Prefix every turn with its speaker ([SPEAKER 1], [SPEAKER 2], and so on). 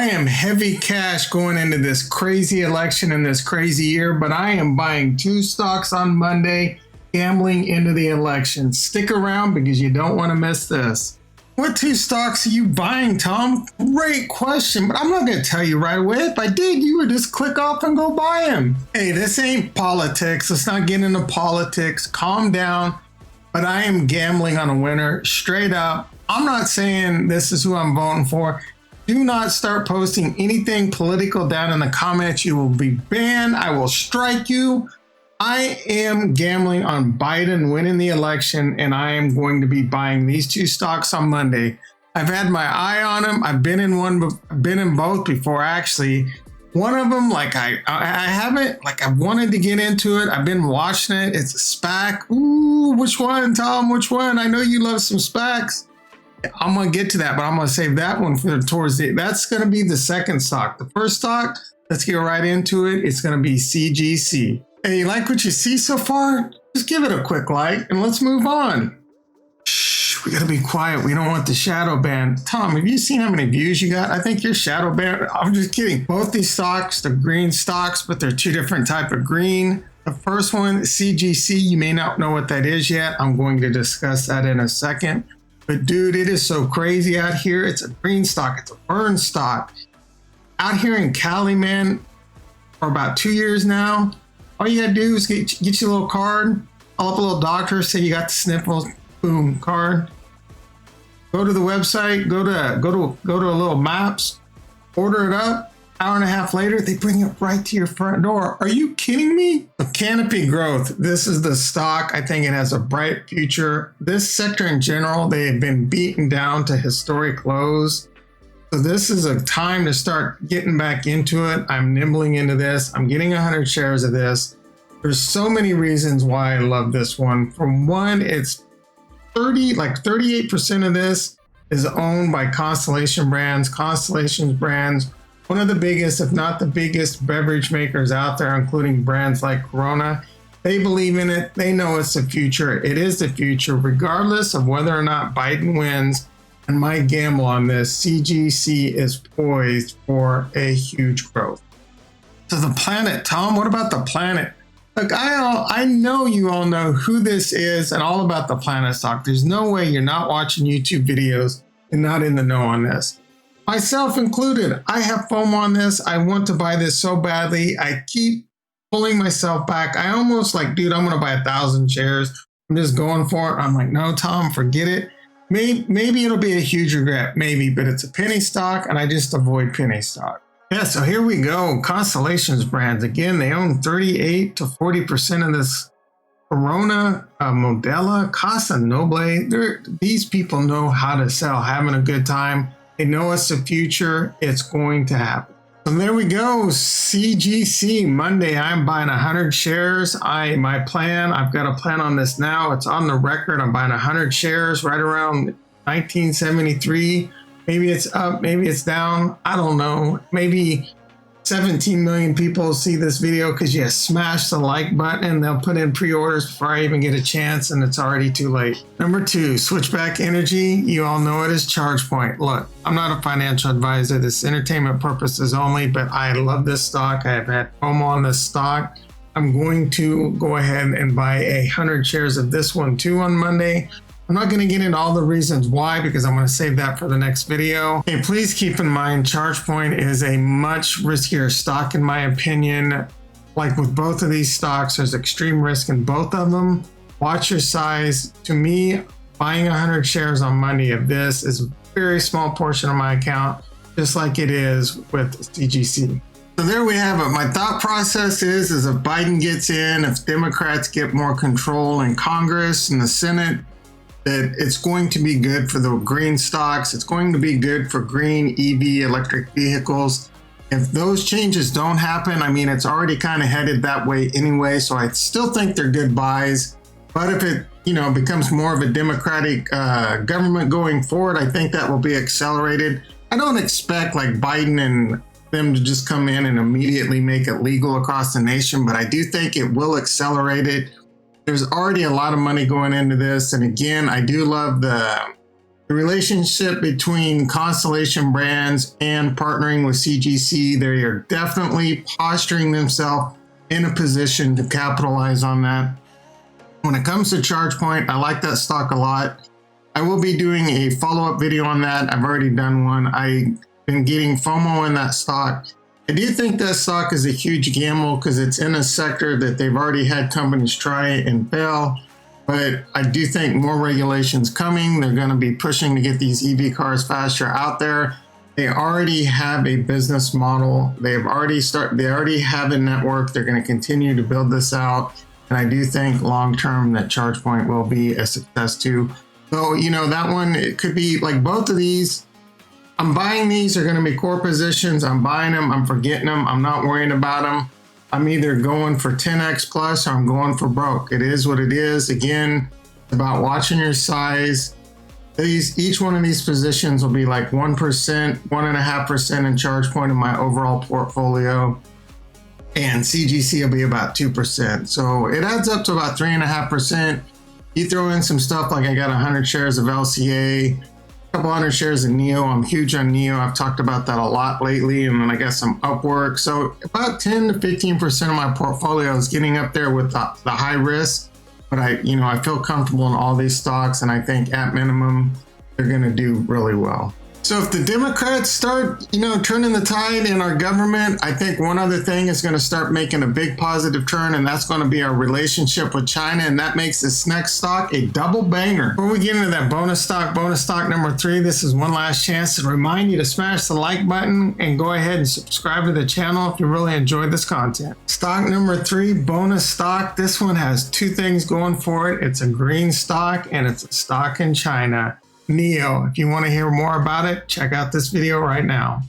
[SPEAKER 1] I am heavy cash going into this crazy election and this crazy year, but I am buying 2 stocks on Monday, gambling into the election. Stick around because you don't want to miss this. What 2 stocks are you buying, Tom? Great question, but I'm not going to tell you right away. If I did, you would just click off and go buy them. Hey, this ain't politics. Let's not get into politics. Calm down. But I am gambling on a winner, straight up. I'm not saying this is who I'm voting for. Do not start posting anything political down in the comments. You will be banned. I will strike you. I am gambling on Biden winning the election, and I am going to be buying these 2 stocks on Monday. I've had my eye on them. I've been in both before, actually. One of them, like I haven't, like I've wanted to get into it. I've been watching it. It's a SPAC. Ooh, which one, Tom? Which one? I know you love some SPACs. I'm going to get to that, but I'm going to save that one for that's going to be the second stock. The first stock, let's get right into it. It's going to be CGC. Hey, you like what you see so far? Just give it a quick like and let's move on. Shh, we got to be quiet. We don't want the shadow ban. Tom, have you seen how many views you got? I think you're shadow banned. I'm just kidding. Both these stocks, they're green stocks, but they're 2 different type of green. The first one, CGC, you may not know what that is yet. I'm going to discuss that in a second. But dude, it is so crazy out here. It's a green stock. It's a burn stock. Out here in Cali, man, for about 2 years now, all you gotta do is get you a little card, call up a little doctor, say you got the sniffles, boom, card. Go to the website, go to a little maps, order it up. Hour and a half later, they bring it right to your front door. Are you kidding me? Canopy Growth. This is the stock. I think it has a bright future. This sector in general, they have been beaten down to historic lows. So this is a time to start getting back into it. I'm nibbling into this. I'm getting 100 shares of this. There's so many reasons why I love this one. From one, it's 38% of this is owned by Constellation Brands. Constellation Brands, one of the biggest, if not the biggest, beverage makers out there, including brands like Corona. They believe in it. They know it's the future. It is the future, regardless of whether or not Biden wins. And my gamble on this, CGC is poised for a huge growth. So the planet, Tom, what about the planet? Look, I know you all know who this is and all about the planet stock. There's no way you're not watching YouTube videos and not in the know on this. Myself included, I have FOMO on this. I want to buy this so badly. I keep pulling myself back. I almost like, dude, I'm going to buy 1,000 shares. I'm just going for it. I'm like, no, Tom, forget it. Maybe it'll be a huge regret, maybe, but it's a penny stock and I just avoid penny stock. Yeah, so here we go. Constellation Brands, again, they own 38 to 40% of this. Corona, Modella, Casa Noble. These people know how to sell, having a good time. They know it's the future. It's going to happen. So there we go. CGC Monday. I'm buying 100 shares. I've got a plan on this now. It's on the record. I'm buying 100 shares right around 1973. Maybe it's up, maybe it's down. I don't know. Maybe 17 million people see this video because you smash the like button and they'll put in pre-orders before I even get a chance and it's already too late. Number 2, Switchback Energy. You all know it as ChargePoint. Look, I'm not a financial advisor. This is entertainment purposes only, but I love this stock. I have had FOMO on this stock. I'm going to go ahead and buy 100 shares of this one too on Monday. I'm not going to get into all the reasons why because I'm going to save that for the next video. Hey, please keep in mind ChargePoint is a much riskier stock in my opinion. Like with both of these stocks, there's extreme risk in both of them. Watch your size. To me, buying 100 shares on Monday of this is a very small portion of my account, just like it is with CGC. So there we have it. My thought process is if Biden gets in, if Democrats get more control in Congress and the Senate, that it's going to be good for the green stocks. It's going to be good for green EV electric vehicles. If those changes don't happen, I mean, it's already kind of headed that way anyway. So I still think they're good buys. But if it, becomes more of a Democratic government going forward, I think that will be accelerated. I don't expect like Biden and them to just come in and immediately make it legal across the nation, but I do think it will accelerate it. There's already a lot of money going into this. And again, I do love the The relationship between Constellation Brands and partnering with CGC, they are definitely posturing themselves in a position to capitalize on that. When it comes to ChargePoint, I like that stock a lot. I will be doing a follow-up video on that. I've already done one. I've been getting FOMO in that stock. I do think that stock is a huge gamble because it's in a sector that they've already had companies try and fail. But I do think more regulations coming. They're going to be pushing to get these EV cars faster out there. They already have a business model. They already have a network. They're going to continue to build this out. And I do think long term that ChargePoint will be a success too. So, that one, it could be like both of these. I'm buying these. They're going to be core positions. I'm buying them. I'm forgetting them. I'm not worrying about them. I'm either going for 10x plus or I'm going for broke. It is what it is. Again, it's about watching your size. Each one of these positions will be like 1%, 1.5% in ChargePoint in my overall portfolio. And CGC will be about 2%. So it adds up to about 3.5%. You throw in some stuff like I got 100 shares of LCA, a couple hundred shares of NEO. I'm huge on NEO. I've talked about that a lot lately. And then I got some Upwork. So about 10 to 15% of my portfolio is getting up there with the high risk. But I feel comfortable in all these stocks. And I think at minimum, they're going to do really well. So if the Democrats start, turning the tide in our government, I think one other thing is going to start making a big positive turn, and that's going to be our relationship with China, and that makes this next stock a double banger. Before we get into that bonus stock number 3, this is one last chance to remind you to smash the like button and go ahead and subscribe to the channel if you really enjoyed this content. Stock number 3, bonus stock. This one has 2 things going for it. It's a green stock, and it's a stock in China. NEO. If you want to hear more about it, check out this video right now.